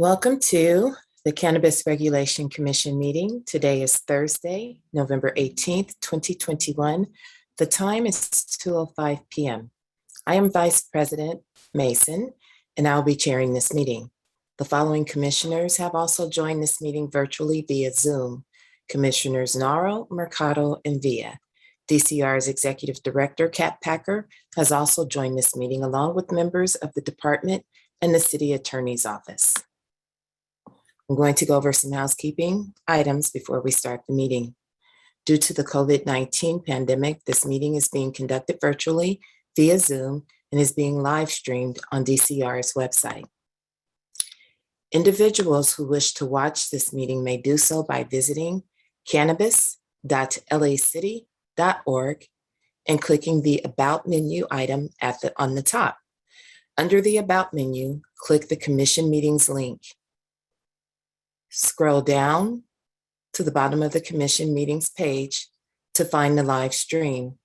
Welcome to the Cannabis Regulation Commission meeting. Today is Thursday, November 18th, 2021. The time is 2:05 p.m. I am Vice President Mason, and I'll be chairing this meeting. The following commissioners have also joined this meeting virtually via Zoom. Commissioners Naro, Mercado, and Villa. DCR's Executive Director, Kat Packer, has also joined this meeting along with members of the department and the City Attorney's Office. I'm going to go over some housekeeping items before we start the meeting. Due to the COVID-19 pandemic, this meeting is being conducted virtually via Zoom and is being live streamed on DCR's website. Individuals who wish to watch this meeting may do so by visiting cannabis.lacity.org and clicking the About menu item on the top. Under the About menu, click the Commission Meetings link. Scroll down to the bottom of the Commission Meetings page to find the live stream.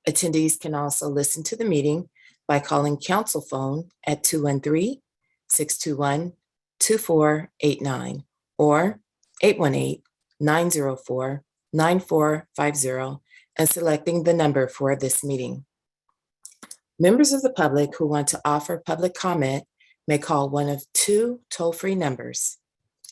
Attendees can also listen to the meeting by calling council phone at 213-621-2489 or 818-904-9450 and selecting the number for this meeting. Members of the public who want to offer public comment may call one of two toll-free numbers,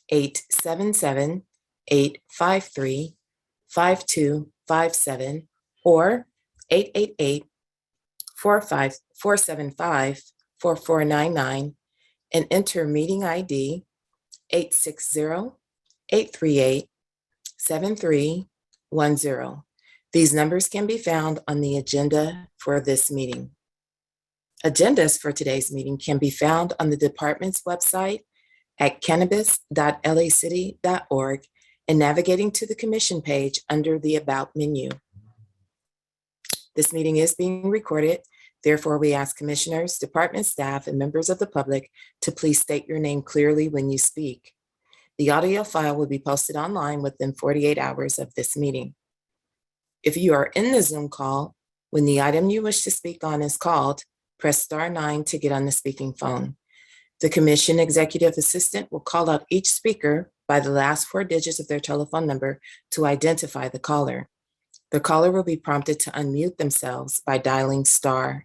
877-853-5257 or 888-475-4499 and enter meeting ID 860-838-7310. These numbers can be found on the agenda for this meeting. Agendas for today's meeting can be found on the department's website at cannabis.lacity.org and navigating to the commission page under the About menu. This meeting is being recorded. Therefore, we ask commissioners, department staff, and members of the public to please state your name clearly when you speak. The audio file will be posted online within 48 hours of this meeting. If you are in the Zoom call, when the item you wish to speak on is called, press *9 to get on the speaking phone. The Commission Executive Assistant will call out each speaker by the last 4 digits of their telephone number to identify the caller. The caller will be prompted to unmute themselves by dialing *6.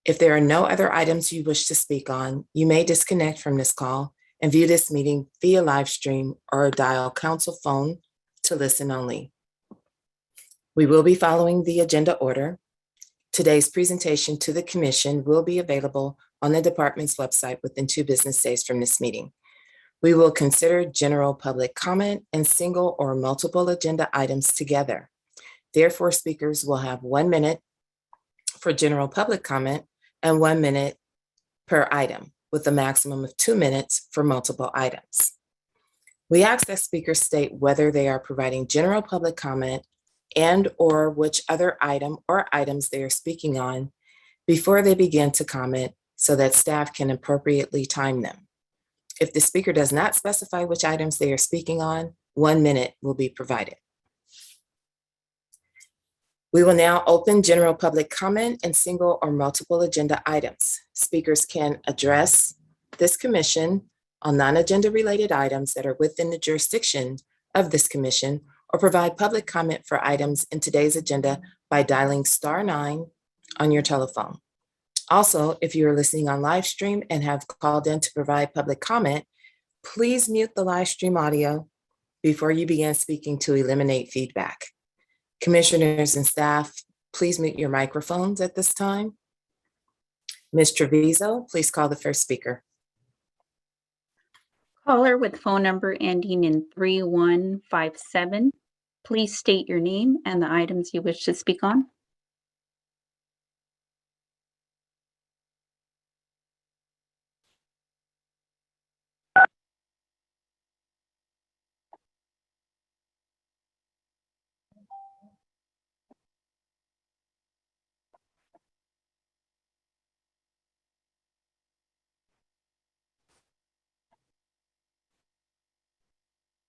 If there are no other items you wish to speak on, you may disconnect from this call and view this meeting via live stream or dial council phone to listen only. We will be following the agenda order. Today's presentation to the Commission will be available on the department's website within 2 business days from this meeting. We will consider general public comment and single or multiple agenda items together. Therefore, speakers will have 1 minute for general public comment and 1 minute per item, with a maximum of 2 minutes for multiple items. We ask that speakers state whether they are providing general public comment and or which other item or items they are speaking on before they begin to comment so that staff can appropriately time them. If the speaker does not specify which items they are speaking on, 1 minute will be provided. We will now open general public comment and single or multiple agenda items. Speakers can address this commission on non-agenda related items that are within the jurisdiction of this commission or provide public comment for items in today's agenda by dialing *9 on your telephone. Also, if you are listening on live stream and have called in to provide public comment, please mute the live stream audio before you begin speaking to eliminate feedback. Commissioners and staff, please mute your microphones at this time. Ms. Treviso, please call the first speaker. Caller with phone number ending in 3157. Please state your name and the items you wish to speak on.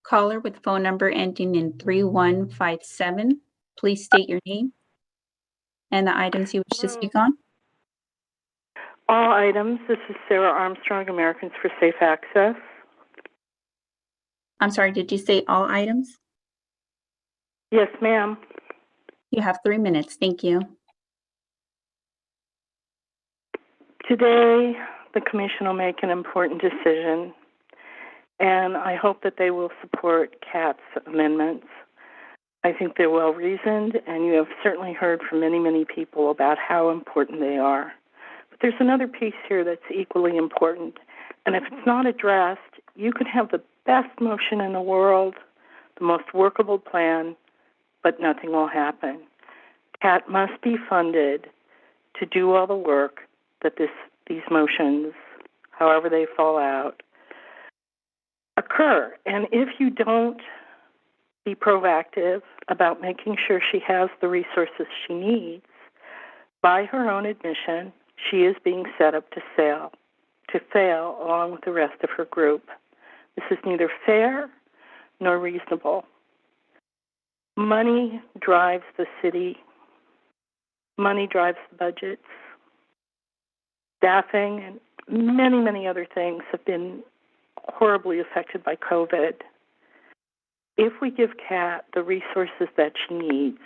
Caller with phone number ending in 3157. Please state your name and the items you wish to speak on. All items. This is Sarah Armstrong, Americans for Safe Access. I'm sorry, did you say all items? Yes, ma'am. You have 3 minutes. Thank you. Today, the Commission will make an important decision, and I hope that they will support CAT's amendments. I think they're well-reasoned, and you have certainly heard from many, many people about how important they are. But there's another piece here that's equally important, and if it's not addressed, you could have the best motion in the world, the most workable plan, but nothing will happen. CAT must be funded to do all the work that these motions, however they fall out, occur. And if you don't be proactive about making sure she has the resources she needs, by her own admission, she is being set up to fail along with the rest of her group. This is neither fair nor reasonable. Money drives the city. Money drives the budgets. Staffing and many, many other things have been horribly affected by COVID. If we give Kat the resources that she needs,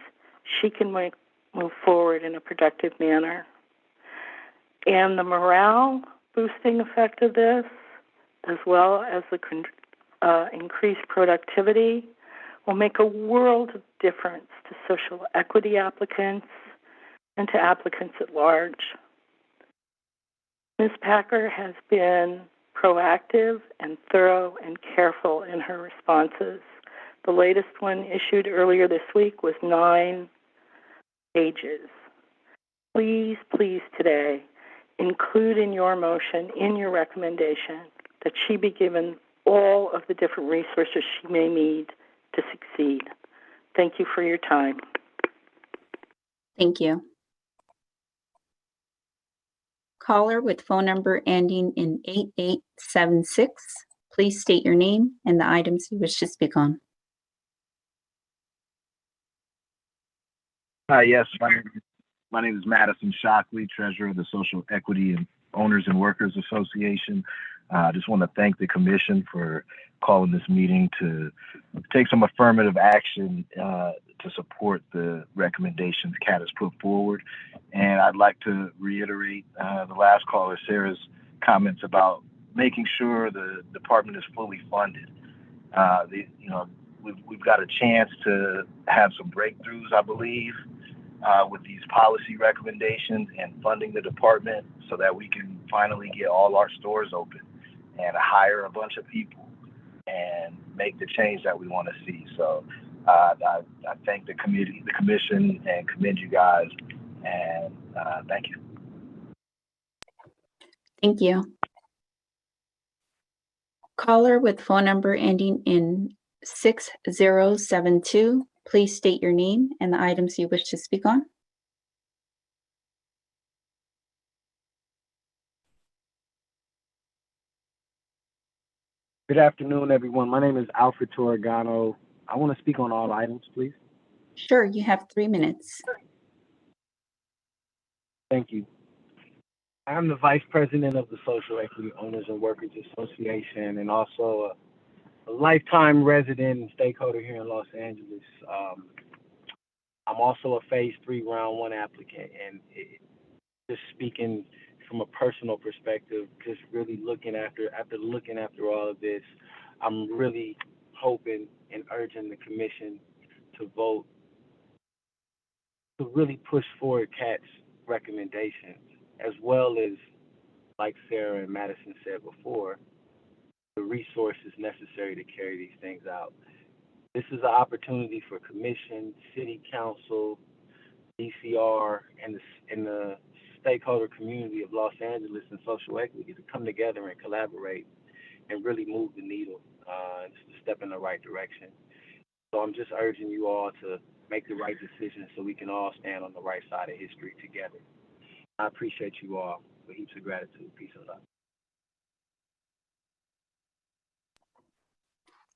she can move forward in a productive manner. And the morale boosting effect of this, as well as the increased productivity, will make a world of difference to social equity applicants and to applicants at large. Ms. Packer has been proactive and thorough and careful in her responses. The latest one issued earlier this week was 9 pages. Please, please today, include in your motion, in your recommendation, that she be given all of the different resources she may need to succeed. Thank you for your time. Thank you. Caller with phone number ending in 8876. Please state your name and the items you wish to speak on. Yes, my name is Madison Shockley, Treasurer of the Social Equity and Owners and Workers Association. I just want to thank the Commission for calling this meeting to take some affirmative action to support the recommendations CAT has put forward. And I'd like to reiterate the last caller, Sarah's comments about making sure the department is fully funded. We've got a chance to have some breakthroughs, I believe, with these policy recommendations and funding the department so that we can finally get all our stores open and hire a bunch of people and make the change that we want to see. So I thank the commission, and commend you guys, and thank you. Thank you. Caller with phone number ending in 6072. Please state your name and the items you wish to speak on. Good afternoon, everyone. My name is Alfred Torregano. I want to speak on all items, please. Sure, you have 3 minutes. Thank you. I'm the Vice President of the Social Equity Owners and Workers Association, and also a lifetime resident and stakeholder here in Los Angeles. I'm also a Phase 3 Round 1 applicant, and just speaking from a personal perspective, just really looking after all of this, I'm really hoping and urging the Commission to vote to really push forward CAT's recommendations, as well as, like Sarah and Madison said before, the resources necessary to carry these things out. This is an opportunity for Commission, City Council, DCR, and the stakeholder community of Los Angeles and social equity to come together and collaborate and really move the needle and to step in the right direction. So I'm just urging you all to make the right decision so we can all stand on the right side of history together. I appreciate you all with heaps of gratitude. Peace and love.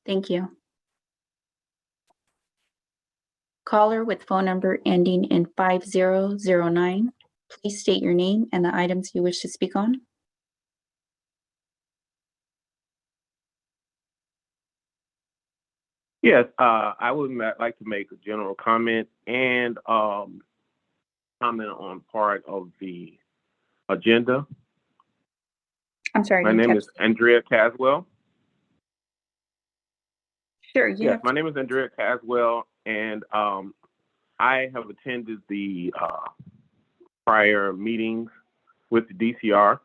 Thank you. Caller with phone number ending in 5009. Please state your name and the items you wish to speak on. Yes, I would like to make a general comment and comment on part of the agenda. I'm sorry. My name is Andrea Caswell. Sure. Yes, my name is Andrea Caswell, and I have attended the prior meetings with the DCR.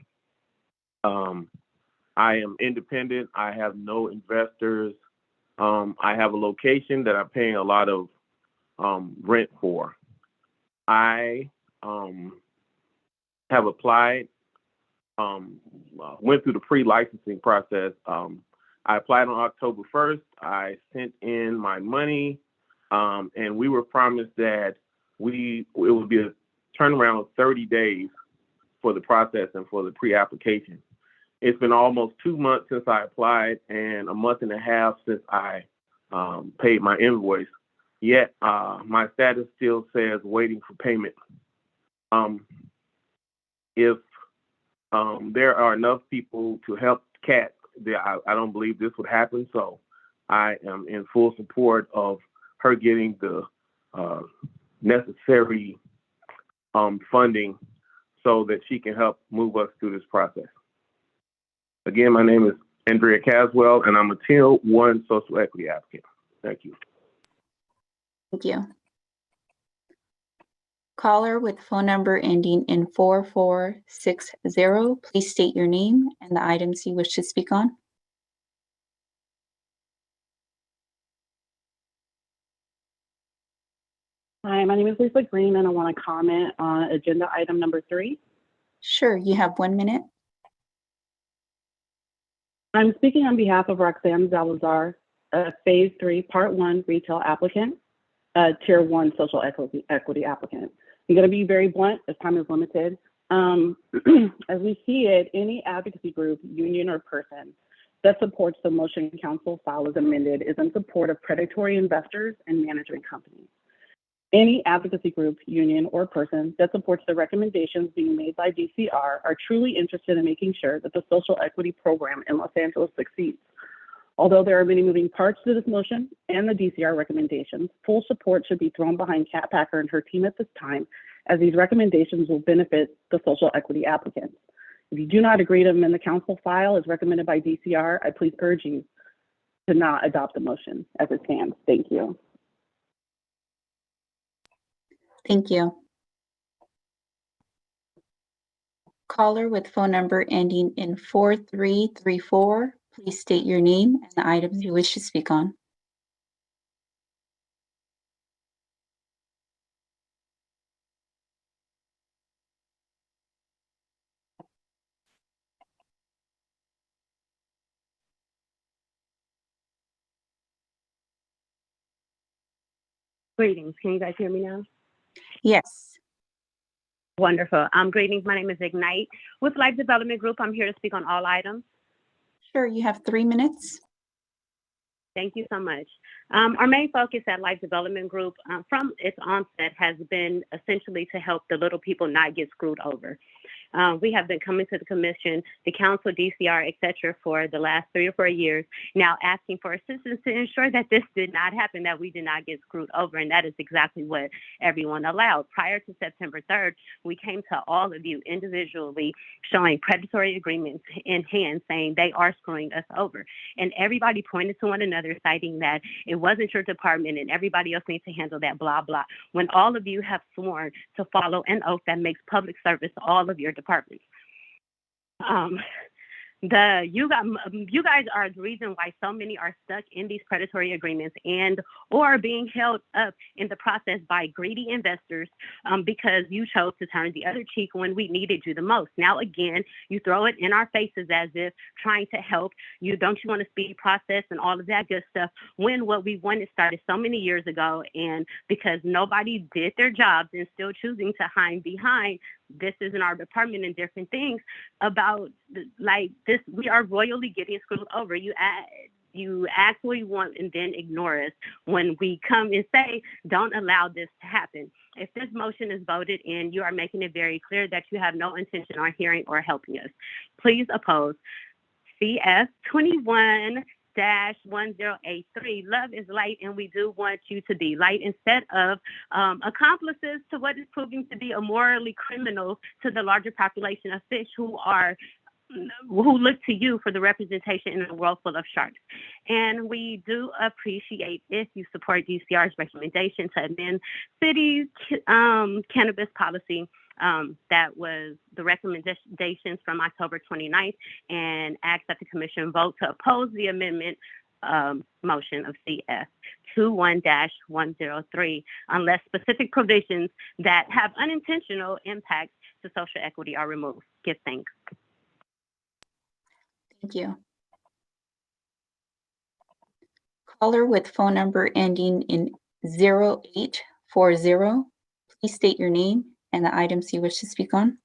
I am independent. I have no investors. I have a location that I'm paying a lot of rent for. I have applied, went through the pre-licensing process. I applied on October 1st. I sent in my money, and we were promised that it would be a turnaround of 30 days for the process and for the pre-application. It's been almost 2 months since I applied and a month and a half since I paid my invoice. Yet my status still says waiting for payment. If there are enough people to help Kat, I don't believe this would happen. So I am in full support of her getting the necessary funding so that she can help move us through this process. Again, my name is Andrea Caswell, and I'm a Tier 1 social equity applicant. Thank you. Thank you. Caller with phone number ending in 4460, please state your name and the items you wish to speak on. Hi, my name is Lisa Green, and I want to comment on agenda item number 3. Sure, you have 1 minute. I'm speaking on behalf of Roxanne Salazar, Phase 3, Part 1 retail applicant, Tier 1 social equity applicant. I'm going to be very blunt as time is limited. As we see it, any advocacy group, union, or person that supports the motion council file as amended is in support of predatory investors and management companies. Any advocacy group, union, or person that supports the recommendations being made by DCR are truly interested in making sure that the social equity program in Los Angeles succeeds. Although there are many moving parts to this motion and the DCR recommendations, full support should be thrown behind Kat Packer and her team at this time, as these recommendations will benefit the social equity applicants. If you do not agree to amend the council file as recommended by DCR, I please urge you to not adopt the motion as it stands. Thank you. Thank you. Caller with phone number ending in 4334, please state your name and the items you wish to speak on. Greetings. Can you guys hear me now? Yes. Wonderful. Greetings. My name is Ignite with Life Development Group. I'm here to speak on all items. Sure, you have 3 minutes. Thank you so much. Our main focus at Life Development Group from its onset has been essentially to help the little people not get screwed over. We have been coming to the commission, the council, DCR, et cetera, for the last 3 or 4 years, now asking for assistance to ensure that this did not happen, that we did not get screwed over. And that is exactly what everyone allowed. Prior to September 3rd, we came to all of you individually showing predatory agreements in hand saying they are screwing us over. And everybody pointed to one another, citing that it wasn't your department and everybody else needs to handle that, blah, blah. When all of you have sworn to follow an oath that makes public service to all of your departments. You guys are the reason why so many are stuck in these predatory agreements and or being held up in the process by greedy investors because you chose to turn the other cheek when we needed you the most. Now, again, you throw it in our faces as if trying to help you. Don't you want to speed process and all of that good stuff when what we wanted started so many years ago, and because nobody did their jobs and still choosing to hide behind this isn't our department and different things about like this, we are royally getting screwed over. you ask what you want and then ignore us when we come and say, don't allow this to happen. If this motion is voted in, you are making it very clear that you have no intention on hearing or helping us. Please oppose CS 21-1083. Love is light, and we do want you to be light instead of accomplices to what is proving to be a morally criminal to the larger population of fish who look to you for the representation in a world full of sharks. And we do appreciate if you support DCR's recommendation to amend city's cannabis policy. That was the recommendations from October 29th, and ask that the commission vote to oppose the amendment motion of CS 21-103 unless specific provisions that have unintentional impacts to social equity are removed. Give thanks. Thank you. Caller with phone number ending in 0840, please state your name and the items you wish to speak on.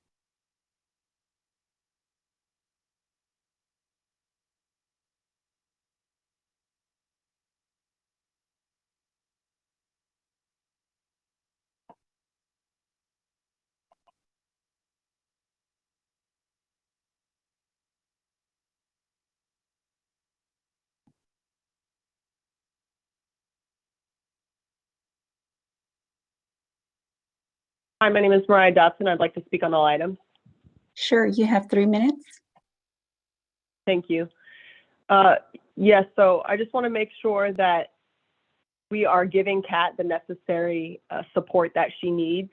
Hi, my name is Mariah Dotson. I'd like to speak on all items. Sure, you have 3 minutes. Thank you. Yes, so I just want to make sure that we are giving Kat the necessary support that she needs.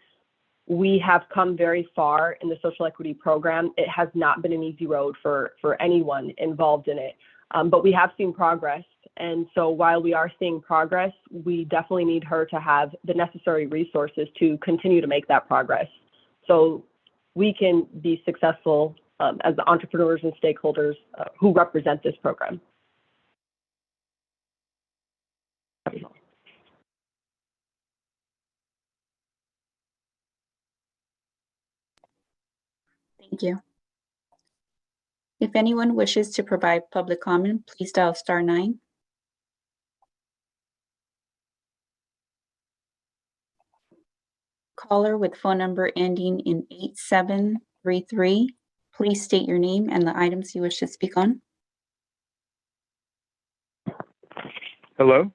We have come very far in the social equity program. It has not been an easy road for anyone involved in it, but we have seen progress. And so while we are seeing progress, we definitely need her to have the necessary resources to continue to make that progress so we can be successful as the entrepreneurs and stakeholders who represent this program. Thank you. If anyone wishes to provide public comment, please dial *9. Caller with phone number ending in 8733, please state your name and the items you wish to speak on. Hello,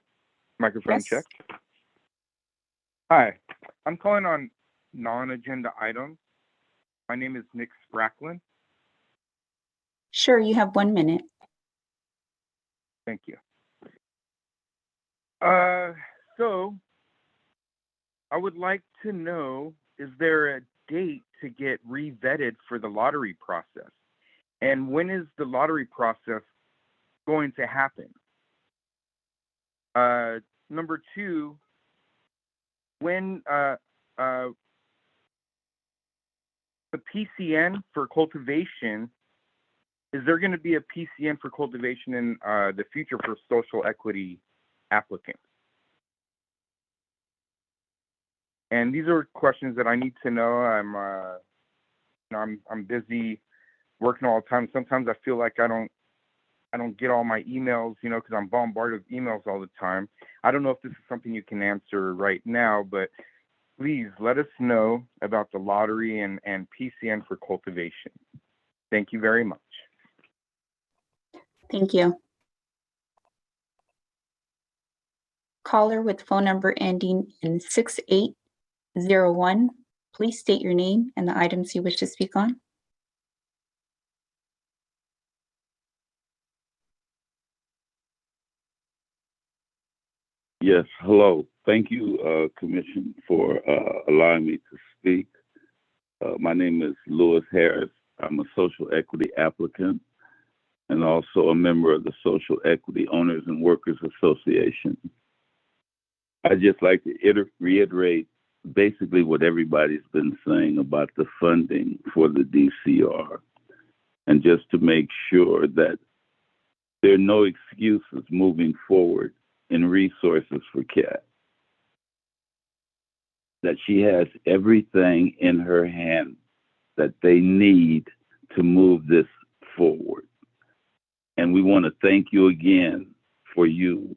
microphone Yes. check. Hi, I'm calling on non-agenda items. My name is Nick Spracklin. Sure, you have 1 minute. Thank you. So I would like to know, is there a date to get re-vetted for the lottery process? And when is the lottery process going to happen? Number 2, when the PCN for cultivation, is there going to be a PCN for cultivation in the future for social equity applicants? And these are questions that I need to know. I'm busy working all the time. Sometimes I feel like I don't get all my emails, because I'm bombarded with emails all the time. I don't know if this is something you can answer right now, but please let us know about the lottery and PCN for cultivation. Thank you very much. Thank you. Caller with phone number ending in 6801, please state your name and the items you wish to speak on. Yes, hello. Thank you, Commission, for allowing me to speak. My name is Lewis Harris. I'm a social equity applicant and also a member of the Social Equity Owners and Workers Association. I'd just like to reiterate basically what everybody's been saying about the funding for the DCR, and just to make sure that there are no excuses moving forward in resources for Kat. That she has everything in her hand that they need to move this forward. And we want to thank you again for you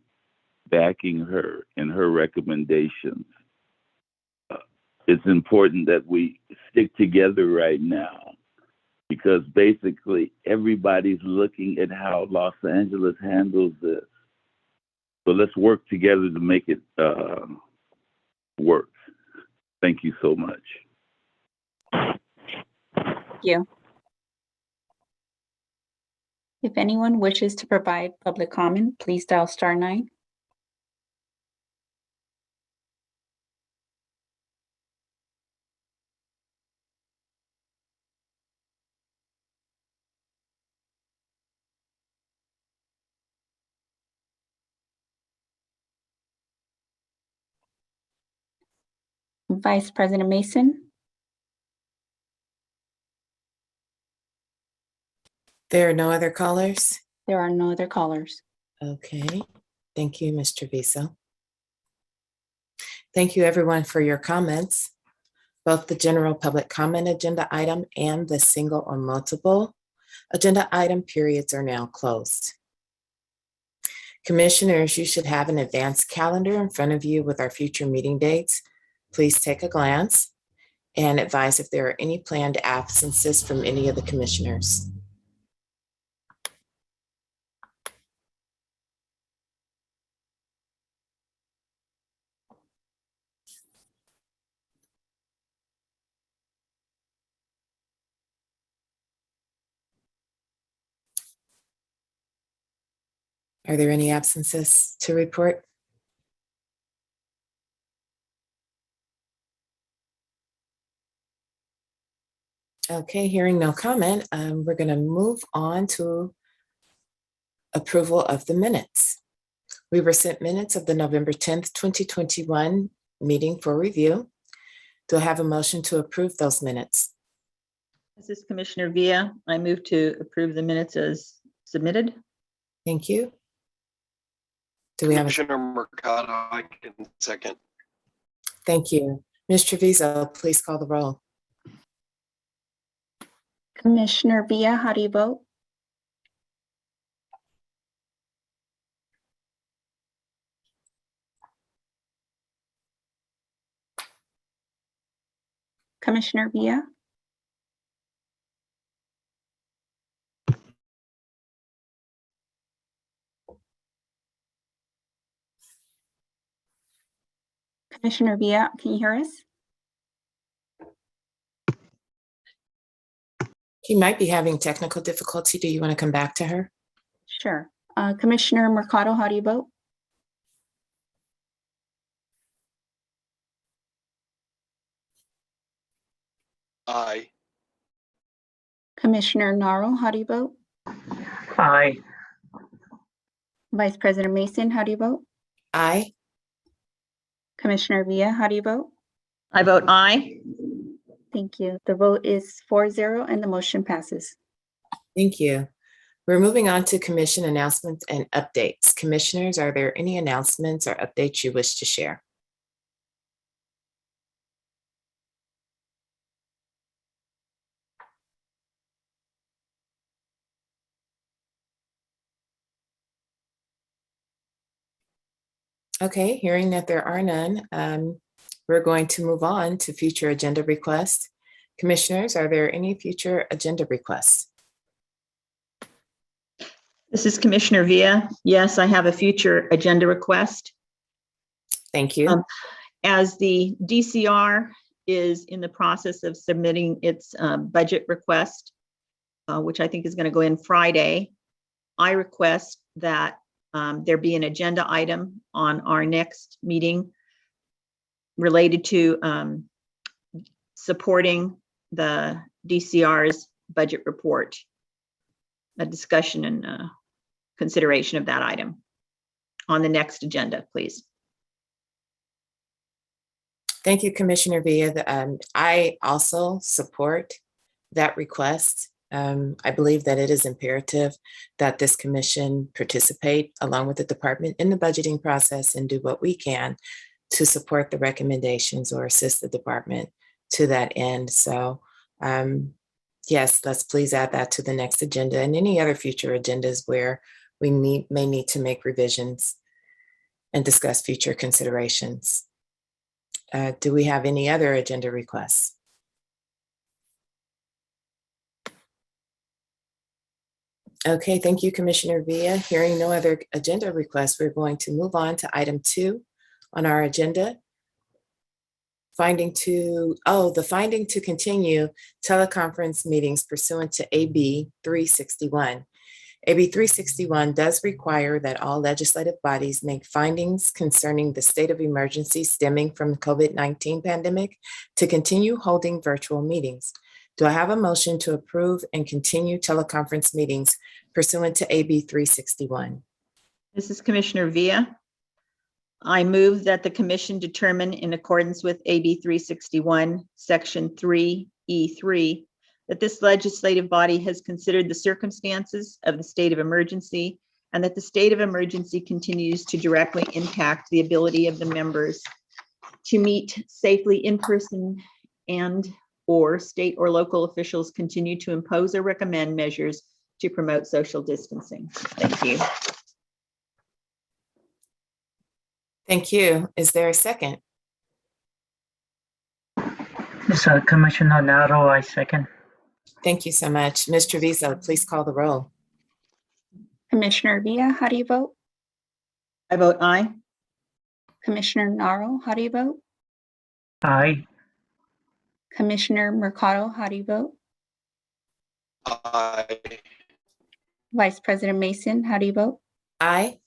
backing her in her recommendations. It's important that we stick together right now because basically everybody's looking at how Los Angeles handles this. So let's work together to make it work. Thank you so much. Thank you. If anyone wishes to provide public comment, please dial *9. Vice President Mason. There are no other callers? There are no other callers. Okay, thank you, Ms. Treviso. Thank you, everyone, for your comments. Both the general public comment agenda item and the single or multiple agenda item periods are now closed. Commissioners, you should have an advanced calendar in front of you with our future meeting dates. Please take a glance and advise if there are any planned absences from any of the commissioners. Are there any absences to report? Okay, hearing no comment, we're going to move on to approval of the minutes. We were sent minutes of the November 10th, 2021 meeting for review. Do I have a motion to approve those minutes? This is Commissioner Villa. I move to approve the minutes as submitted. Thank you. Do we have a Commissioner Mercado, I can second. Thank you. Ms. Treviso, please call the roll. Commissioner Villa, how do you vote? Commissioner Villa? Commissioner Villa, can you hear us? She might be having technical difficulty. Do you want to come back to her? Sure. Commissioner Mercado, how do you vote? Aye. Commissioner Naro, how do you vote? Aye. Vice President Mason, how do you vote? Aye. Commissioner Villa, how do you vote? I vote aye. Thank you. The vote is 4-0 and the motion passes. Thank you. We're moving on to commission announcements and updates. Commissioners, are there any announcements or updates you wish to share? Okay, hearing that there are none, we're going to move on to future agenda requests. Commissioners, are there any future agenda requests? This is Commissioner Villa. Yes, I have a future agenda request. Thank you. As the DCR is in the process of submitting its budget request, which I think is going to go in Friday, I request that there be an agenda item on our next meeting related to supporting the DCR's budget report, a discussion and consideration of that item on the next agenda, please. Thank you, Commissioner Villa. I also support that request. I believe that it is imperative that this commission participate along with the department in the budgeting process and do what we can to support the recommendations or assist the department to that end. So yes, let's please add that to the next agenda and any other future agendas where we may need to make revisions and discuss future considerations. Do we have any other agenda requests? Okay, thank you, Commissioner Villa. Hearing no other agenda requests, we're going to move on to item 2 on our agenda. The finding to continue teleconference meetings pursuant to AB 361. AB 361 does require that all legislative bodies make findings concerning the state of emergency stemming from the COVID-19 pandemic to continue holding virtual meetings. Do I have a motion to approve and continue teleconference meetings pursuant to AB 361? This is Commissioner Villa. I move that the commission determine in accordance with AB 361, Section 3E3, that this legislative body has considered the circumstances of the state of emergency and that the state of emergency continues to directly impact the ability of the members to meet safely in person and/or state or local officials continue to impose or recommend measures to promote social distancing. Thank you. Thank you. Is there a second? Yes, Commissioner Naro, I second. Thank you so much. Ms. Treviso, please call the roll. Commissioner Villa, how do you vote? I vote aye. Commissioner Naro, how do you vote? Aye. Commissioner Mercado, how do you vote? Aye. Vice President Mason, how do you vote? Aye.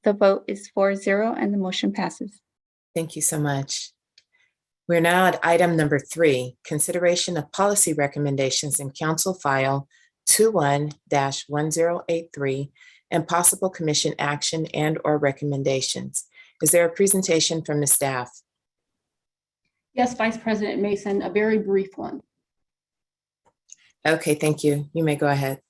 The vote is 4-0 and the motion passes. Thank you so much. We're now at item number 3, consideration of policy recommendations in Council File 21-1083 and possible commission action and/or recommendations. Is there a presentation from the staff? Yes, Vice President Mason, a very brief one. Okay, thank you. You may go ahead.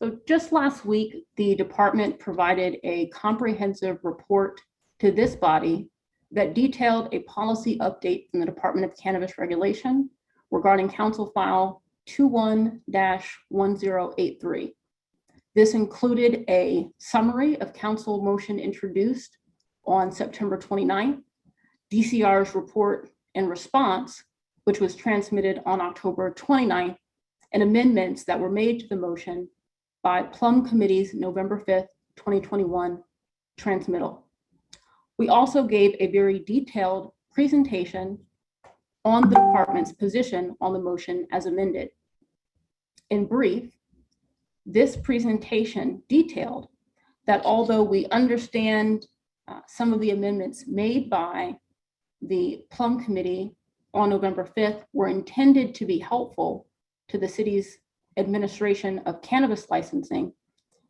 So just last week, the department provided a comprehensive report to this body that detailed a policy update from the Department of Cannabis Regulation regarding Council File 21-1083. This included a summary of council motion introduced on September 29th, DCR's report and response, which was transmitted on October 29th, and amendments that were made to the motion by Plum Committee's November 5th, 2021 transmittal. We also gave a very detailed presentation on the department's position on the motion as amended. In brief, this presentation detailed that although we understand some of the amendments made by the Plum Committee on November 5th were intended to be helpful to the city's administration of cannabis licensing,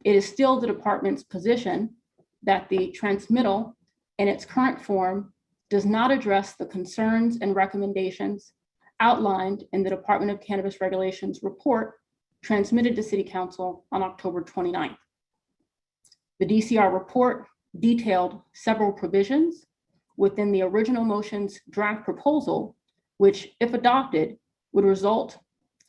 it is still the department's position that the transmittal in its current form does not address the concerns and recommendations outlined in the Department of Cannabis Regulations report transmitted to City Council on October 29th. The DCR report detailed several provisions within the original motion's draft proposal, which, if adopted, would result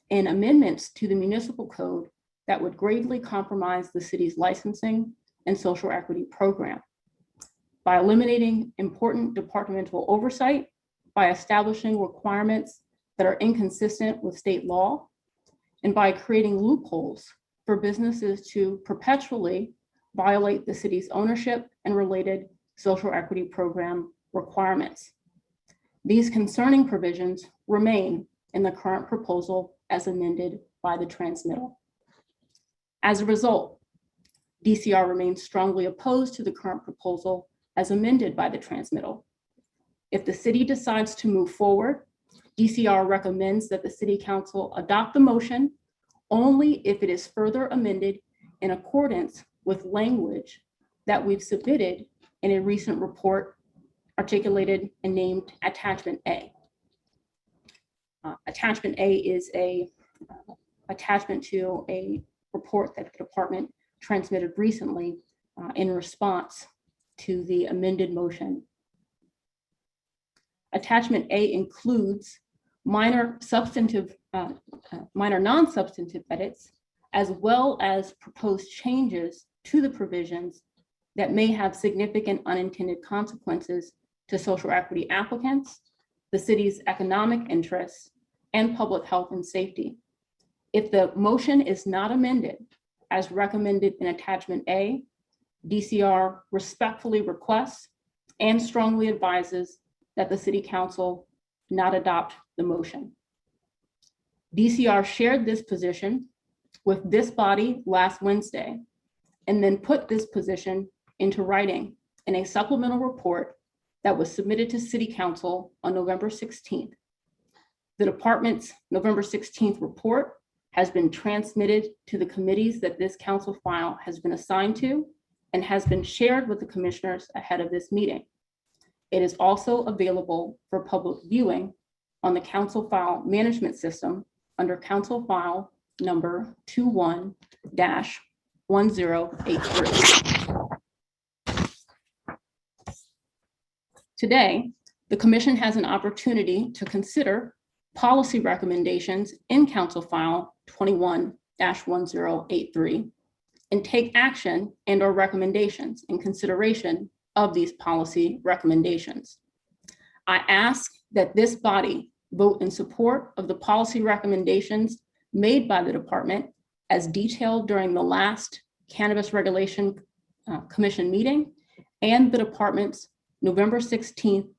in amendments to the municipal code that would gravely compromise the city's licensing and social equity program. By eliminating important departmental oversight, by establishing requirements that are inconsistent with state law, and by creating loopholes for businesses to perpetually violate the city's ownership and related social equity program requirements. These concerning provisions remain in the current proposal as amended by the transmittal. As a result, DCR remains strongly opposed to the current proposal as amended by the transmittal. If the city decides to move forward, DCR recommends that the City Council adopt the motion only if it is further amended in accordance with language that we've submitted in a recent report articulated and named Attachment A. Attachment A is a attachment to a report that the department transmitted recently in response to the amended motion. Attachment A includes minor non-substantive edits as well as proposed changes to the provisions that may have significant unintended consequences to social equity applicants, the city's economic interests, and public health and safety. If the motion is not amended as recommended in Attachment A, DCR respectfully requests and strongly advises that the City Council not adopt the motion. DCR shared this position with this body last Wednesday, and then put this position into writing in a supplemental report that was submitted to City Council on November 16th. The department's November 16th report has been transmitted to the committees that this council file has been assigned to and has been shared with the commissioners ahead of this meeting. It is also available for public viewing on the council file management system under council file number 21-1083. Today, the commission has an opportunity to consider policy recommendations in council file 21-1083 and take action and/or recommendations in consideration of these policy recommendations. I ask that this body vote in support of the policy recommendations made by the department as detailed during the last Cannabis Regulation Commission meeting and the department's November 16th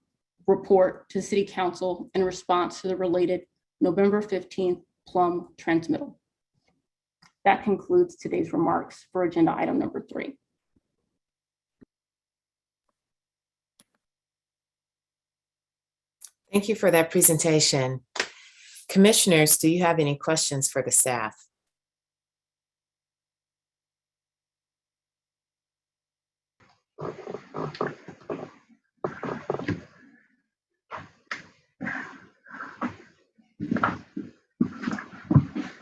report to City Council in response to the related November 15th Plum transmittal. That concludes today's remarks for agenda item number 3. Thank you for that presentation. Commissioners, do you have any questions for the staff?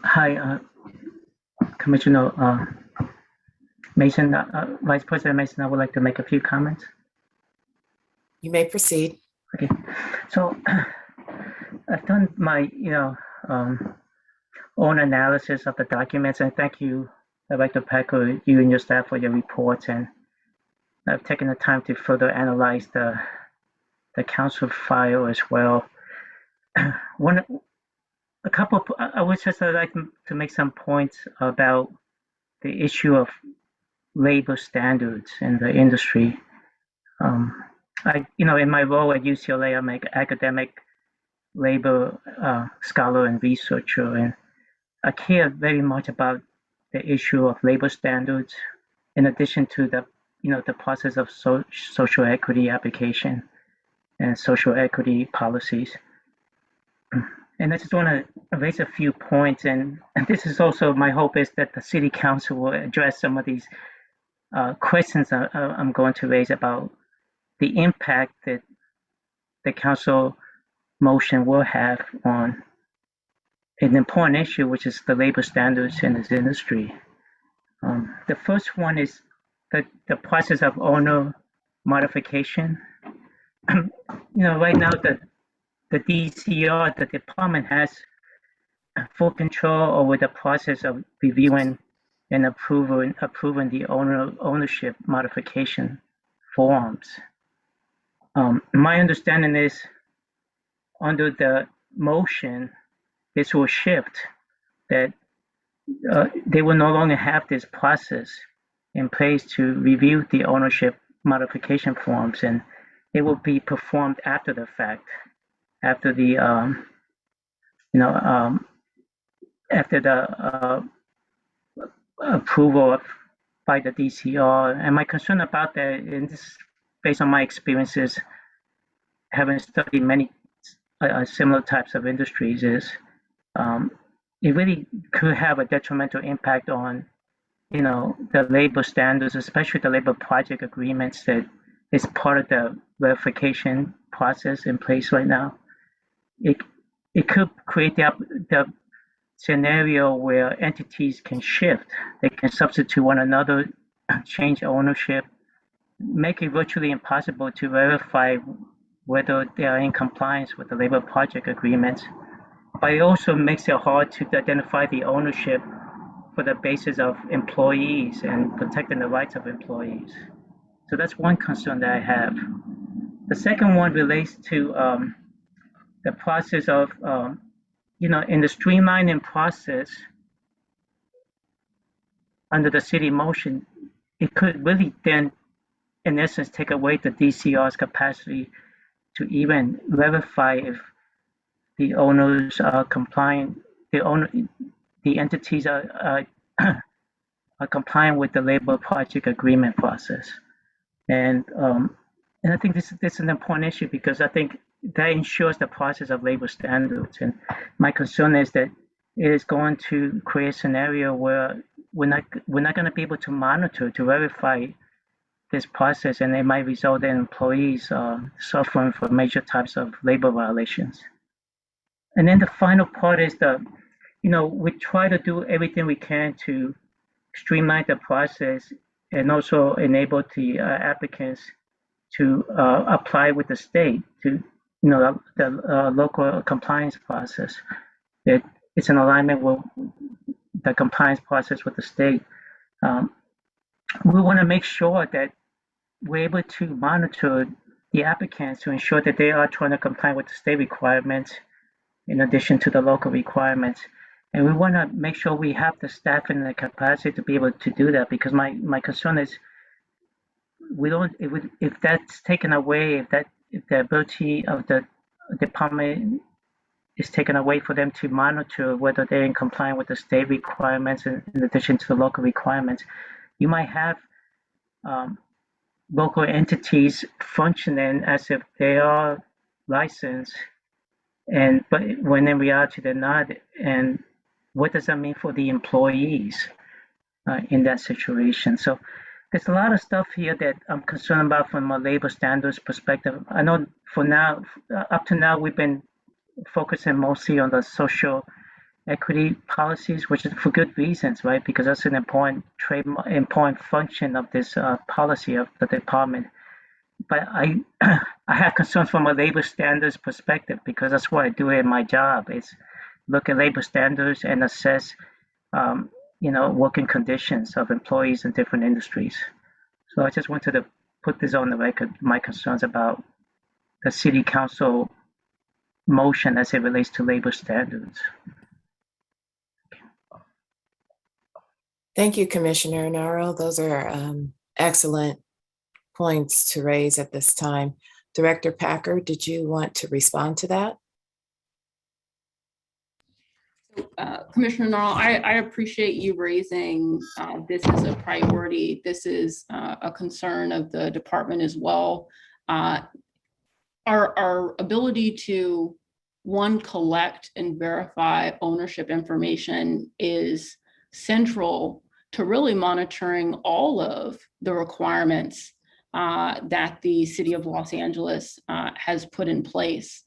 Hi, Commissioner Mason, Vice President Mason, I would like to make a few comments. You may proceed. Okay, so I've done my, own analysis of the documents, and thank you. I'd like to thank you and your staff for your reports, and I've taken the time to further analyze the council file as well. I would just like to make some points about the issue of labor standards in the industry. In my role at UCLA, I'm an academic labor scholar and researcher, and I care very much about the issue of labor standards, in addition to the process of social equity application and social equity policies. And I just want to raise a few points, and this is also my hope is that the City Council will address some of these questions I'm going to raise about the impact that the council motion will have on an important issue, which is the labor standards in this industry. The first one is the process of owner modification. Right now the DCR, the department has full control over the process of reviewing and approving the ownership modification forms. My understanding is under the motion, this will shift, that they will no longer have this process in place to review the ownership modification forms, and it will be performed after the fact, after the approval by the DCR. And my concern about that, and this is based on my experiences, having studied many similar types of industries, is it really could have a detrimental impact on the labor standards, especially the labor project agreements that is part of the verification process in place right now. It could create the scenario where entities can shift. They can substitute one another, change ownership, make it virtually impossible to verify whether they are in compliance with the labor project agreements. But it also makes it hard to identify the ownership for the basis of employees and protecting the rights of employees. So that's one concern that I have. The second one relates to the process of, in the streamlining process under the city motion, it could really then, in essence, take away the DCR's capacity to even verify if the owners are compliant, the entities are complying with the labor project agreement process. And I think this is an important issue because I think that ensures the process of labor standards. And my concern is that it is going to create a scenario where we're not going to be able to monitor, to verify this process, and it might result in employees suffering from major types of labor violations. And then the final part is we try to do everything we can to streamline the process and also enable the applicants to apply with the state to, the local compliance process. That it's in alignment with the compliance process with the state. We want to make sure that we're able to monitor the applicants to ensure that they are trying to comply with the state requirements in addition to the local requirements. And we want to make sure we have the staff and the capacity to be able to do that, because my concern is if that's taken away, if the ability of the department is taken away for them to monitor whether they're in compliance with the state requirements in addition to the local requirements, you might have local entities functioning as if they are licensed, but when in reality they're not. And what does that mean for the employees in that situation? So there's a lot of stuff here that I'm concerned about from a labor standards perspective. I know for now, up to now, we've been focusing mostly on the social equity policies, which is for good reasons, right? Because that's an important function of this policy of the department. But I have concerns from a labor standards perspective, because that's what I do in my job, is look at labor standards and assess working conditions of employees in different industries. So I just wanted to put this on the record, my concerns about the city council motion as it relates to labor standards. Thank you, Commissioner Naro. Those are excellent points to raise at this time. Director Packer, did you want to respond to that? Commissioner Naro, I appreciate you raising this as a priority. This is a concern of the department as well. Our ability to, one, collect and verify ownership information is central to really monitoring all of the requirements that the City of Los Angeles has put in place,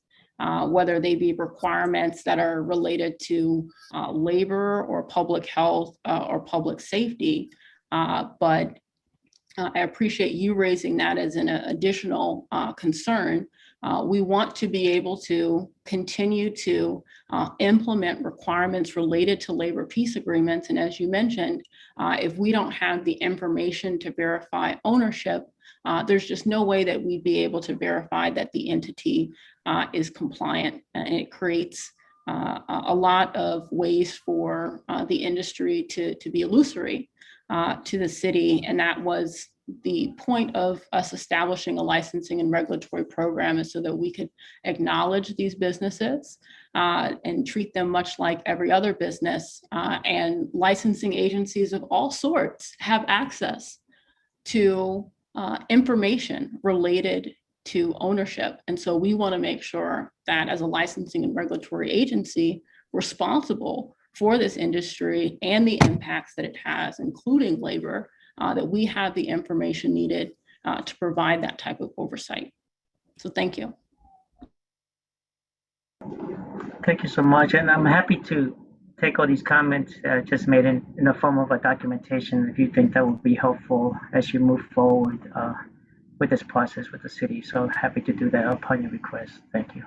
whether they be requirements that are related to labor or public health or public safety. But I appreciate you raising that as an additional concern. We want to be able to continue to implement requirements related to labor peace agreements. And as you mentioned, if we don't have the information to verify ownership, there's just no way that we'd be able to verify that the entity is compliant. And it creates a lot of ways for the industry to be illusory to the city. And that was the point of us establishing a licensing and regulatory program, is so that we could acknowledge these businesses and treat them much like every other business. And licensing agencies of all sorts have access to information related to ownership. And so we want to make sure that as a licensing and regulatory agency responsible for this industry and the impacts that it has, including labor, that we have the information needed to provide that type of oversight. So thank you. Thank you so much. And I'm happy to take all these comments just made in the form of a documentation if you think that would be helpful as you move forward with this process with the city. So happy to do that upon your request. Thank you.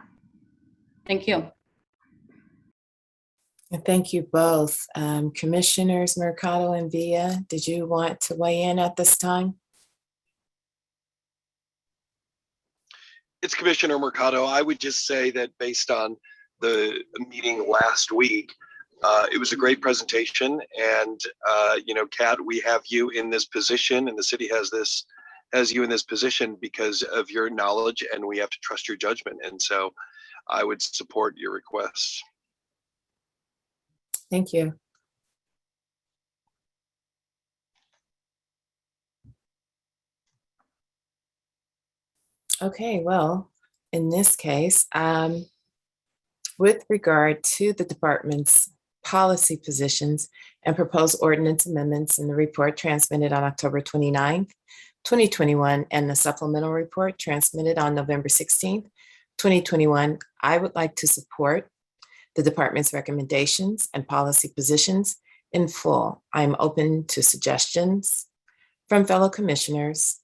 Thank you. And thank you both. Commissioners Mercado and Villa, did you want to weigh in at this time? It's Commissioner Mercado. I would just say that based on the meeting last week, it was a great presentation. And, Kat, we have you in this position, and the city has you in this position because of your knowledge, and we have to trust your judgment. And so I would support your request. Thank you. Okay, well, in this case, with regard to the department's policy positions and proposed ordinance amendments in the report transmitted on October 29th, 2021, and the supplemental report transmitted on November 16th, 2021, I would like to support the department's recommendations and policy positions in full. I'm open to suggestions from fellow commissioners.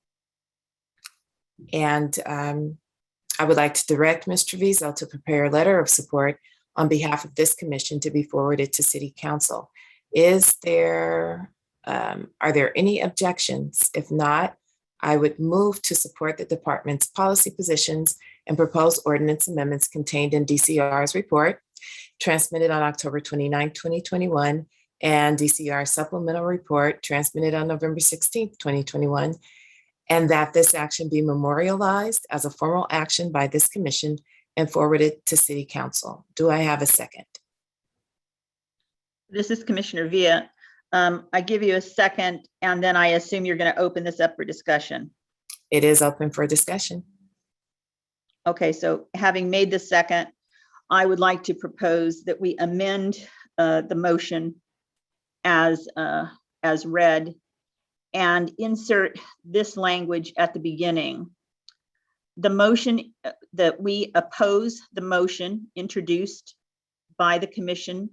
And I would like to direct Ms. Treviso to prepare a letter of support on behalf of this commission to be forwarded to City Council. Are there any objections? If not, I would move to support the department's policy positions and proposed ordinance amendments contained in DCR's report transmitted on October 29, 2021, and DCR supplemental report transmitted on November 16, 2021, and that this action be memorialized as a formal action by this commission and forwarded to City Council. Do I have a second? This is Commissioner Villa. I give you a second, and then I assume you're going to open this up for discussion. It is open for discussion. Okay, so having made the second, I would like to propose that we amend the motion as read and insert this language at the beginning. The motion that we oppose the motion introduced by the commission,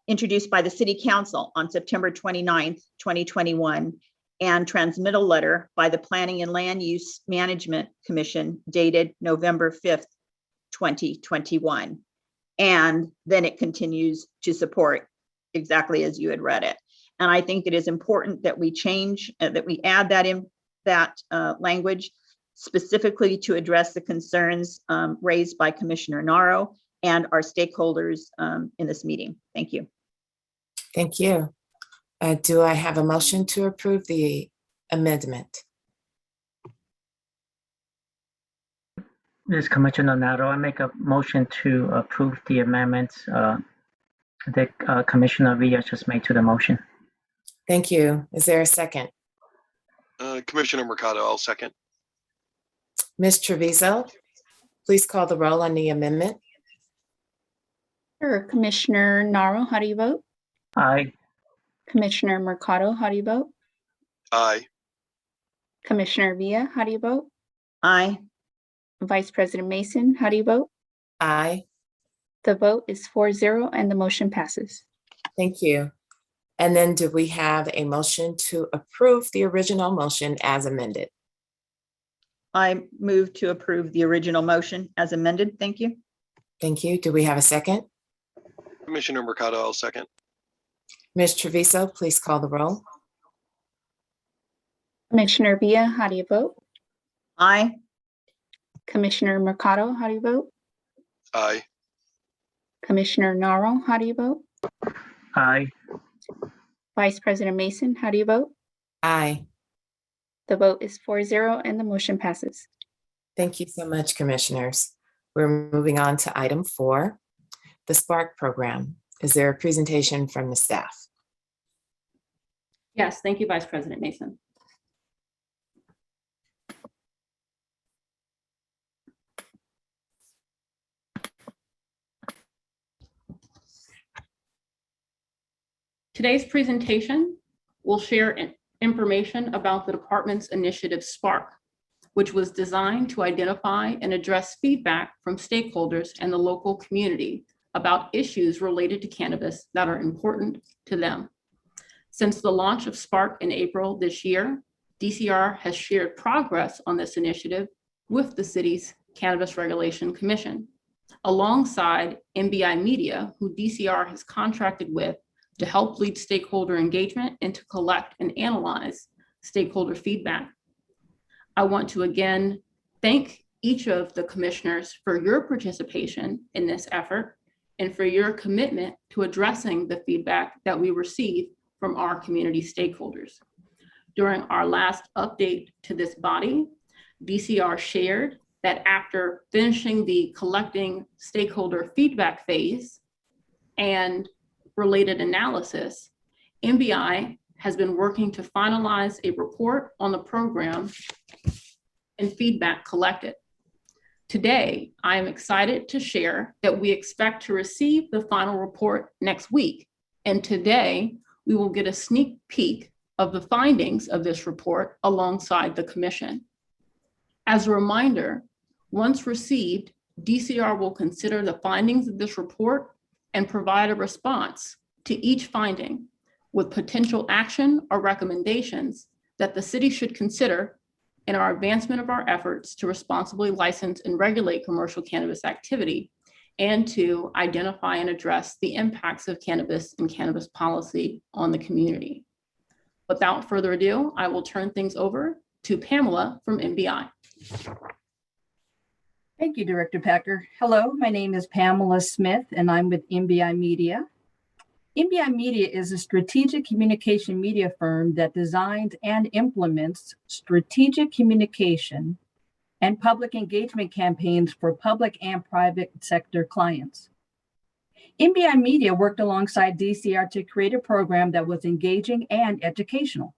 introduced by the City Council on September 29th, 2021, and transmittal letter by the Planning and Land Use Management Commission dated November 5th, 2021. And then it continues to support exactly as you had read it. And I think it is important that we change, that we add that in that language specifically to address the concerns raised by Commissioner Naro and our stakeholders in this meeting. Thank you. Thank you. Do I have a motion to approve the amendment? This is Commissioner Naro. I make a motion to approve the amendments that Commissioner Villa just made to the motion. Thank you. Is there a second? Commissioner Mercado, I'll second. Ms. Treviso, please call the roll on the amendment. Sure. Commissioner Naro, how do you vote? Aye. Commissioner Mercado, how do you vote? Aye. Commissioner Villa, how do you vote? Aye. Vice President Mason, how do you vote? Aye. The vote is 4-0 and the motion passes. Thank you. And then do we have a motion to approve the original motion as amended? I move to approve the original motion as amended. Thank you. Thank you. Do we have a second? Commissioner Mercado, I'll second. Ms. Treviso, please call the roll. Commissioner Villa, how do you vote? Aye. Commissioner Mercado, how do you vote? Aye. Commissioner Naro, how do you vote? Aye. Vice President Mason, how do you vote? Aye. The vote is 4-0 and the motion passes. Thank you so much, commissioners. We're moving on to item 4, the Spark program. Is there a presentation from the staff? Yes, thank you, Vice President Mason. Today's presentation will share information about the department's initiative Spark, which was designed to identify and address feedback from stakeholders and the local community about issues related to cannabis that are important to them. Since the launch of Spark in April this year, DCR has shared progress on this initiative with the city's Cannabis Regulation Commission. alongside MBI Media, who DCR has contracted with to help lead stakeholder engagement and to collect and analyze stakeholder feedback. I want to again thank each of the commissioners for your participation in this effort and for your commitment to addressing the feedback that we receive from our community stakeholders. During our last update to this body, DCR shared that after finishing the collecting stakeholder feedback phase and related analysis, MBI has been working to finalize a report on the program and feedback collected. Today, I am excited to share that we expect to receive the final report next week. And today, we will get a sneak peek of the findings of this report alongside the commission. As a reminder, once received, DCR will consider the findings of this report and provide a response to each finding with potential action or recommendations that the city should consider in our advancement of our efforts to responsibly license and regulate commercial cannabis activity and to identify and address the impacts of cannabis and cannabis policy on the community. Without further ado, I will turn things over to Pamela from MBI. Thank you, Director Packer. Hello, my name is Pamela Smith, and I'm with MBI Media. MBI Media is a strategic communication media firm that designs and implements strategic communication and public engagement campaigns for public and private sector clients. MBI Media worked alongside DCR to create a program that was engaging and educational.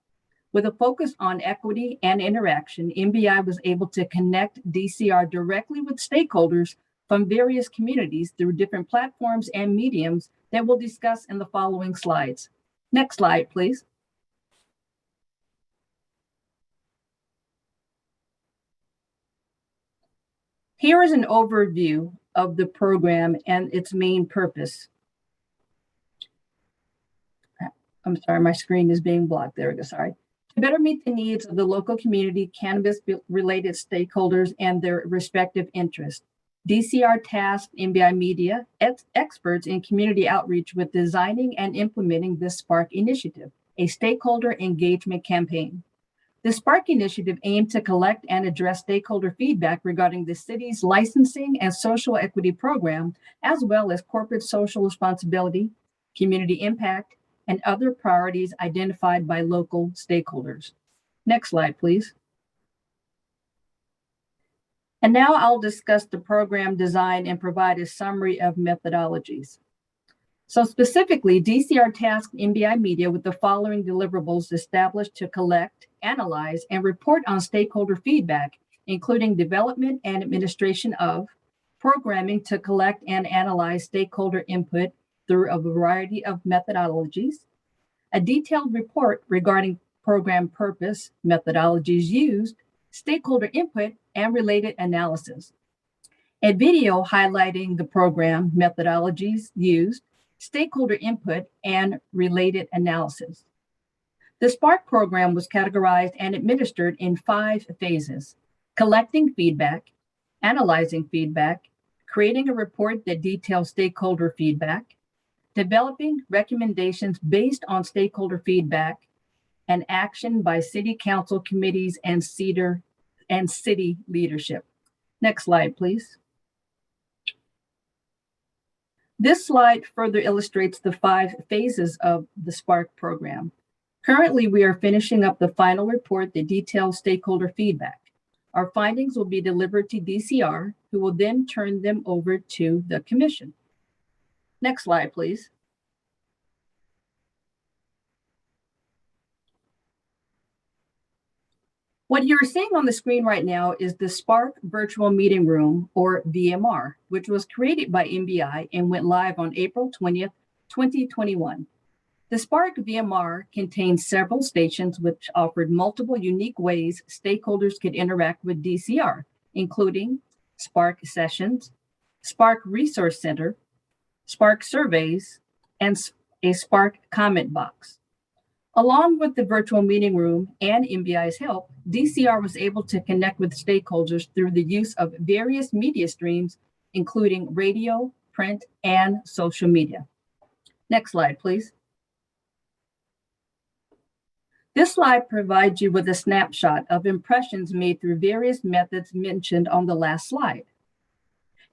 With a focus on equity and interaction, MBI was able to connect DCR directly with stakeholders from various communities through different platforms and mediums that we'll discuss in the following slides. Next slide, please. Here is an overview of the program and its main purpose. I'm sorry, my screen is being blocked. There we go, sorry. To better meet the needs of the local community, cannabis-related stakeholders and their respective interests, DCR tasked MBI Media experts in community outreach with designing and implementing the Spark Initiative, a stakeholder engagement campaign. The Spark Initiative aimed to collect and address stakeholder feedback regarding the city's licensing and social equity program, as well as corporate social responsibility, community impact, and other priorities identified by local stakeholders. Next slide, please. And now I'll discuss the program design and provide a summary of methodologies. So specifically, DCR tasked MBI Media with the following deliverables established to collect, analyze, and report on stakeholder feedback, including development and administration of, programming to collect and analyze stakeholder input through a variety of methodologies, a detailed report regarding program purpose, methodologies used, stakeholder input, and related analysis, a video highlighting the program, methodologies used, stakeholder input, and related analysis. The Spark program was categorized and administered in 5 phases: collecting feedback, analyzing feedback, creating a report that details stakeholder feedback, developing recommendations based on stakeholder feedback, and action by city council committees and city leadership. Next slide, please. This slide further illustrates the 5 phases of the Spark program. Currently, we are finishing up the final report that details stakeholder feedback. Our findings will be delivered to DCR, who will then turn them over to the commission. Next slide, please. What you're seeing on the screen right now is the Spark Virtual Meeting Room, or VMR, which was created by MBI and went live on April 20th, 2021. The Spark VMR contains several stations which offered multiple unique ways stakeholders could interact with DCR, including Spark Sessions, Spark Resource Center, Spark Surveys, and a Spark Comment Box. Along with the virtual meeting room and MBI's help, DCR was able to connect with stakeholders through the use of various media streams including radio, print, and social media. Next slide, please. This slide provides you with a snapshot of impressions made through various methods mentioned on the last slide.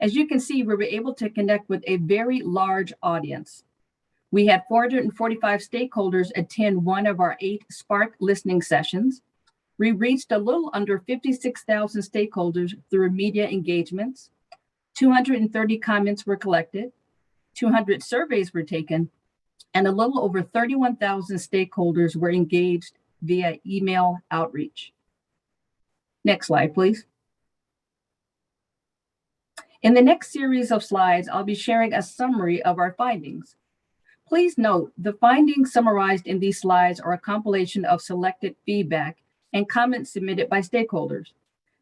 As you can see, we were able to connect with a very large audience. We had 445 stakeholders attend one of our 8 Spark listening sessions. We reached a little under 56,000 stakeholders through media engagements. 230 comments were collected, 200 surveys were taken, and a little over 31,000 stakeholders were engaged via email outreach. Next slide, please. In the next series of slides, I'll be sharing a summary of our findings. Please note, the findings summarized in these slides are a compilation of selected feedback and comments submitted by stakeholders.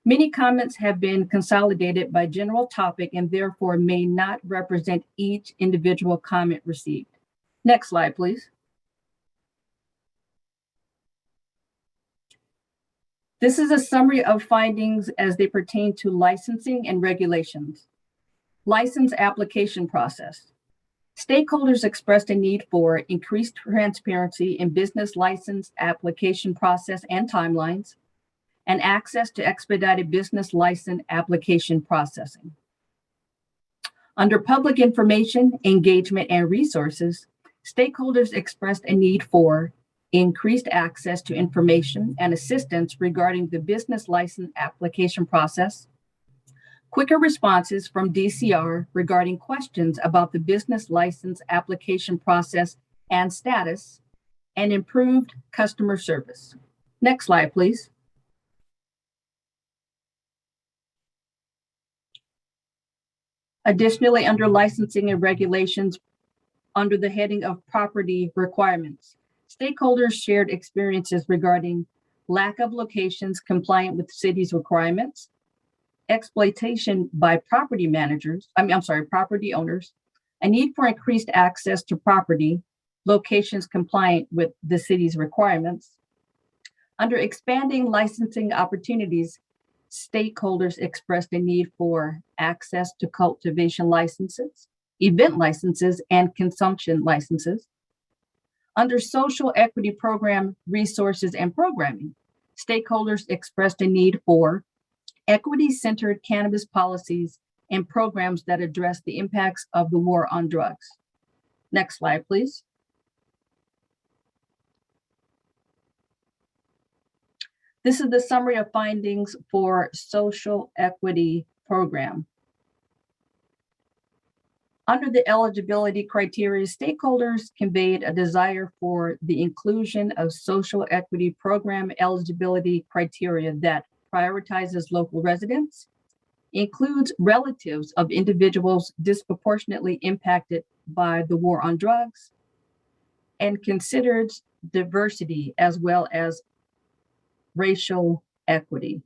Many comments have been consolidated by general topic and therefore may not represent each individual comment received. Next slide, please. This is a summary of findings as they pertain to licensing and regulations. License application process. Stakeholders expressed a need for increased transparency in business license application process and timelines, and access to expedited business license application processing. Under public information, engagement, and resources, stakeholders expressed a need for increased access to information and assistance regarding the business license application process, quicker responses from DCR regarding questions about the business license application process and status, and improved customer service. Next slide, please. Additionally, under licensing and regulations, under the heading of property requirements, stakeholders shared experiences regarding lack of locations compliant with city's requirements, exploitation by property owners, a need for increased access to property, locations compliant with the city's requirements. Under expanding licensing opportunities, stakeholders expressed a need for access to cultivation licenses, event licenses, and consumption licenses. Under social equity program resources and programming, stakeholders expressed a need for equity-centered cannabis policies and programs that address the impacts of the war on drugs. Next slide, please. This is the summary of findings for social equity program. Under the eligibility criteria, stakeholders conveyed a desire for the inclusion of social equity program eligibility criteria that prioritizes local residents, includes relatives of individuals disproportionately impacted by the war on drugs, and considers diversity as well as racial equity.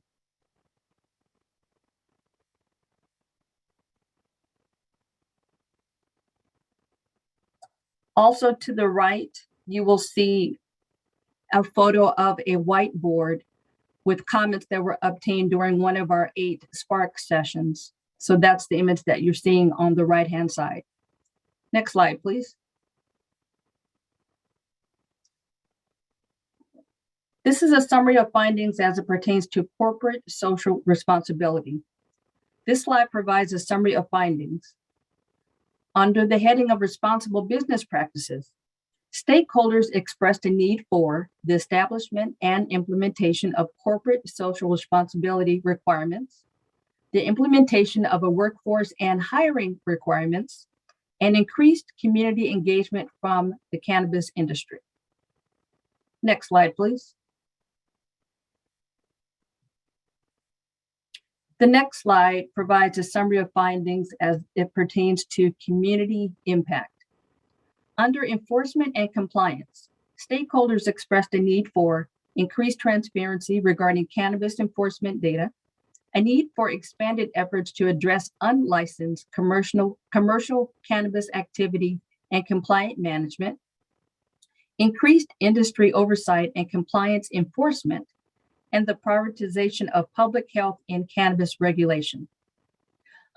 Also to the right, you will see a photo of a whiteboard with comments that were obtained during one of our 8 Spark sessions. So that's the image that you're seeing on the right-hand side. Next slide, please. This is a summary of findings as it pertains to corporate social responsibility. This slide provides a summary of findings. Under the heading of responsible business practices, stakeholders expressed a need for the establishment and implementation of corporate social responsibility requirements, the implementation of a workforce and hiring requirements, and increased community engagement from the cannabis industry. Next slide, please. The next slide provides a summary of findings as it pertains to community impact. Under enforcement and compliance, stakeholders expressed a need for increased transparency regarding cannabis enforcement data, a need for expanded efforts to address unlicensed commercial cannabis activity and compliant management, increased industry oversight and compliance enforcement, and the prioritization of public health and cannabis regulation.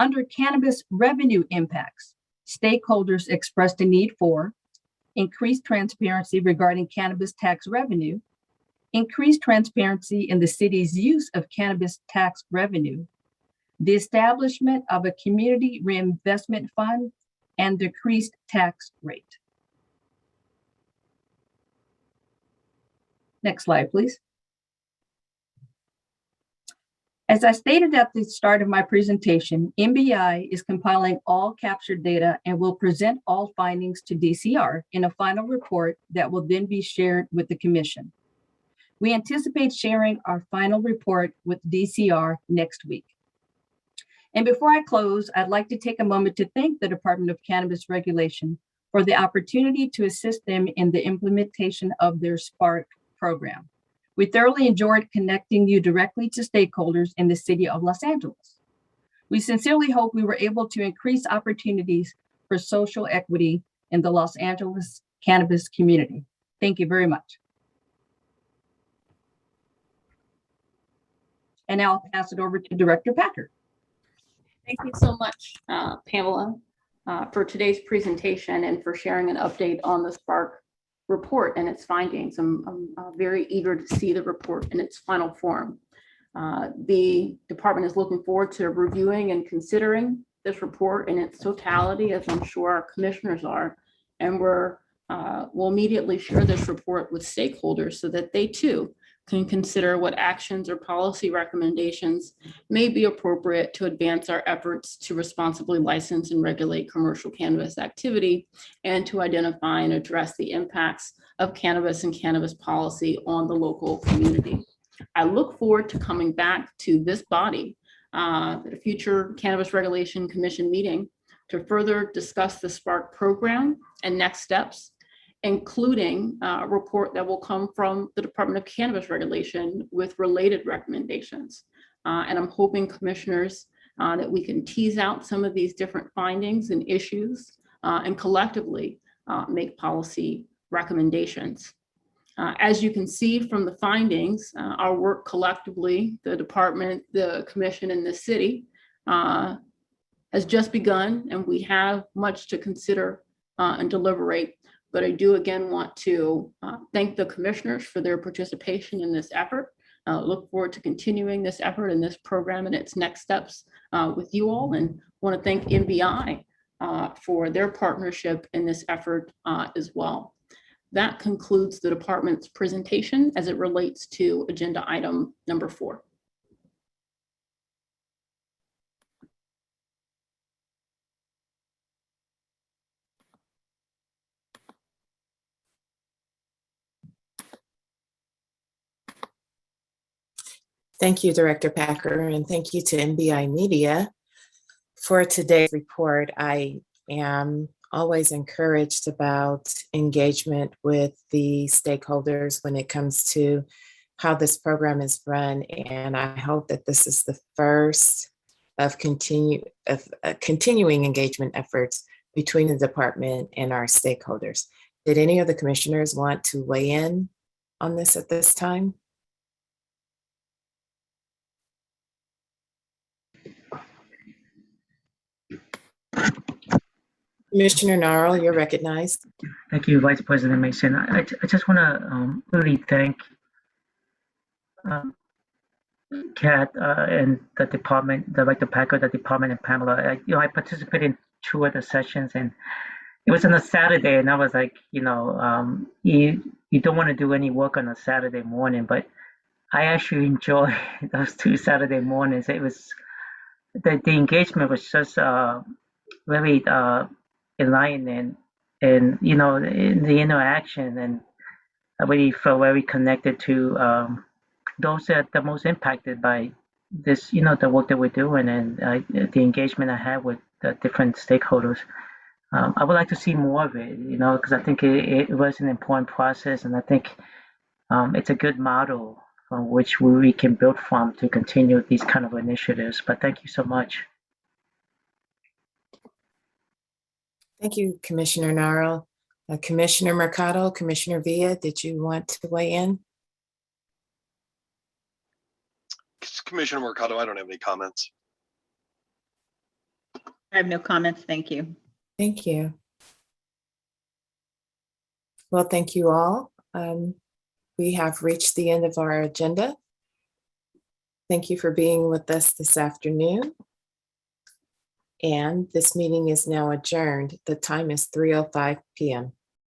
Under cannabis revenue impacts, stakeholders expressed a need for increased transparency regarding cannabis tax revenue, increased transparency in the city's use of cannabis tax revenue, the establishment of a community reinvestment fund, and decreased tax rate. Next slide, please. As I stated at the start of my presentation, MBI is compiling all captured data and will present all findings to DCR in a final report that will then be shared with the Commission. We anticipate sharing our final report with DCR next week. And before I close, I'd like to take a moment to thank the Department of Cannabis Regulation for the opportunity to assist them in the implementation of their SPARK program. We thoroughly enjoyed connecting you directly to stakeholders in the city of Los Angeles. We sincerely hope we were able to increase opportunities for social equity in the Los Angeles cannabis community. Thank you very much. And now I'll pass it over to Director Packer. Thank you so much, Pamela, for today's presentation and for sharing an update on the SPARK report and its findings. I'm very eager to see the report in its final form. The department is looking forward to reviewing and considering this report in its totality, as I'm sure our commissioners are, and we'll immediately share this report with stakeholders so that they too can consider what actions or policy recommendations may be appropriate to advance our efforts to responsibly license and regulate commercial cannabis activity and to identify and address the impacts of cannabis and cannabis policy on the local community. I look forward to coming back to this body at a future Cannabis Regulation Commission meeting to further discuss the SPARK program and next steps, including a report that will come from the Department of Cannabis Regulation with related recommendations. And I'm hoping, commissioners, that we can tease out some of these different findings and issues and collectively make policy recommendations. As you can see from the findings, our work collectively, the department, the commission, and the city has just begun, and we have much to consider and deliberate. But I do again want to thank the commissioners for their participation in this effort. Look forward to continuing this effort and this program and its next steps with you all, and want to thank MBI for their partnership in this effort as well. That concludes the department's presentation as it relates to agenda item number 4. Thank you, Director Packer, and thank you to MBI Media for today's report. I am always encouraged about engagement with the stakeholders when it comes to how this program is run, and I hope that this is the first of continuing engagement efforts between the department and our stakeholders. Did any of the commissioners want to weigh in on this at this time? Commissioner Narl, you're recognized. Thank you, Vice President Mason. I just want to really thank Kat and the department, Director Packer, the department, and Pamela. I participated in 2 of the sessions, and it was on a Saturday, and I was like, you don't want to do any work on a Saturday morning, but I actually enjoy those 2 Saturday mornings. It was the engagement was just very enlightening, and in the interaction, and I really felt very connected to those that are the most impacted by this, the work that we're doing, and the engagement I had with the different stakeholders. I would like to see more of it, because I think it was an important process, and I think it's a good model from which we can build from to continue these kind of initiatives. But thank you so much. Thank you, Commissioner Narl. Commissioner Mercado, Commissioner Villa, did you want to weigh in? Commissioner Mercado, I don't have any comments. I have no comments. Thank you. Thank you. Well, thank you all. We have reached the end of our agenda. Thank you for being with us this afternoon. And this meeting is now adjourned. The time is 3:05 p.m.